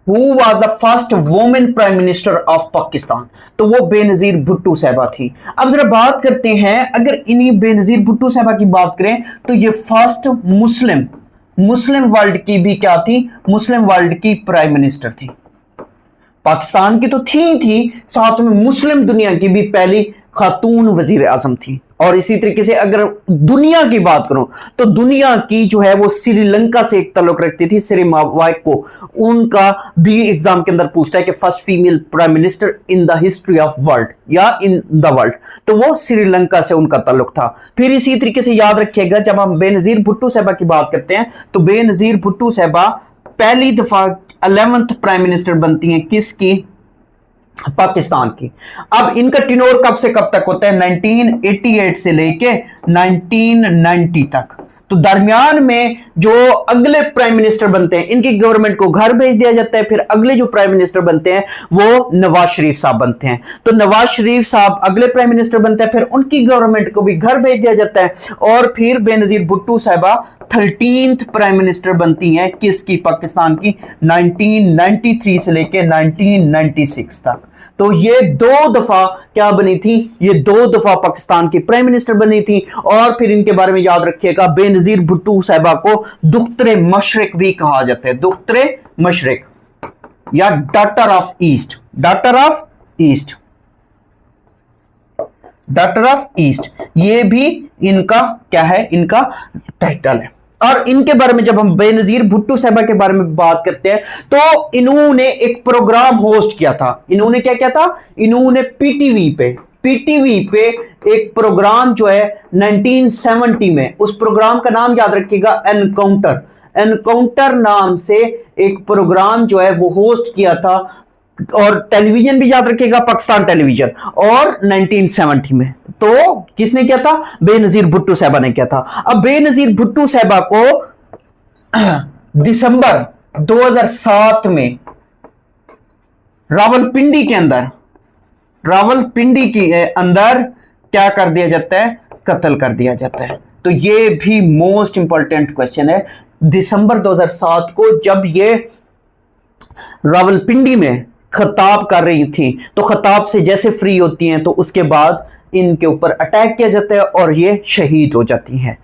Who was the first women prime minister of Pakistan? तो वो बेनजीर भुट्टो साहबा थी। अब जरा बात करते हैं, अगर इन्हीं बेनजीर भुट्टो साहबा की बात करें तो ये फर्स्ट मुस्लिम मुस्लिम वर्ल्ड की भी क्या थी? मुस्लिम वर्ल्ड की प्राइम मिनिस्टर थी। पाकिस्तान की तो थी साथ में मुस्लिम दुनिया की भी पहली खातून वजीर आजम थी। और इसी तरीके से अगर दुनिया की बात करूं तो दुनिया की जो है वो श्रीलंका से एक ताल्लुक रखती थी, सिरिमावाको। उनका भी एग्जाम के अंदर पूछता है कि first female prime minister in the history of world या इन द वर्ल्ड, तो वो श्रीलंका से उनका ताल्लुक था। फिर इसी तरीके से याद रखिएगा, जब हम बेनजीर भुट्टो साहबा की बात करते हैं तो बेनजीर भुट्टो साहबा पहली दफा 11th प्राइम मिनिस्टर बनती हैं किसकी? पाकिस्तान की। अब इनका टिनोर कब से कब तक होता है? 1988 से लेके 1990 तक। तो दरमियान में जो अगले प्राइम मिनिस्टर बनते हैं, इनकी गवर्नमेंट को घर भेज दिया जाता है। फिर अगले जो प्राइम मिनिस्टर बनते हैं वो नवाज शरीफ साहब बनते हैं। तो नवाज शरीफ साहब अगले प्राइम मिनिस्टर बनते हैं, फिर उनकी गवर्नमेंट को भी घर भेज दिया जाता है। और फिर बेनजीर भुट्टो साहबा 13th प्राइम मिनिस्टर बनती हैं किसकी? पाकिस्तान की, 1993 से लेके 1996 तक। तो ये दो दफा क्या बनी थी? ये दो दफा पाकिस्तान की प्राइम मिनिस्टर बनी थी। और फिर इनके बारे में याद रखिएगा, बेनजीर भुट्टो साहबा को दुख्तरे मशरिक भी कहा जाता है। दुख्तरे मशरिक या daughter of east, daughter of east, daughter of east, ये भी इनका क्या है? इनका टाइटल है। और इनके बारे में जब हम बेनजीर भुट्टो साहबा के बारे में बात करते हैं तो इन्होंने एक प्रोग्राम होस्ट किया था। इन्होंने क्या किया था? इन्होंने पीटीवी पे एक प्रोग्राम जो है 1970 में, उस प्रोग्राम का नाम याद रखिएगा, एनकाउंटर नाम से एक प्रोग्राम जो है वो होस्ट किया था। और टेलीविजन भी याद रखिएगा, पाकिस्तान टेलीविजन। और 1970 में तो किसने किया था? बेनजीर भुट्टो साहबा ने किया था। अब बेनजीर भुट्टो साहबा को दिसंबर 2007 में रावलपिंडी के अंदर क्या कर दिया जाता है? कत्ल कर दिया जाता है। तो ये भी मोस्ट इंपॉर्टेंट क्वेश्चन है। दिसंबर 2007 को जब ये रावलपिंडी में खताब कर रही थी, तो खताब से जैसे फ्री होती हैं तो उसके बाद इनके ऊपर अटैक किया जाता है और ये शहीद हो जाती हैं।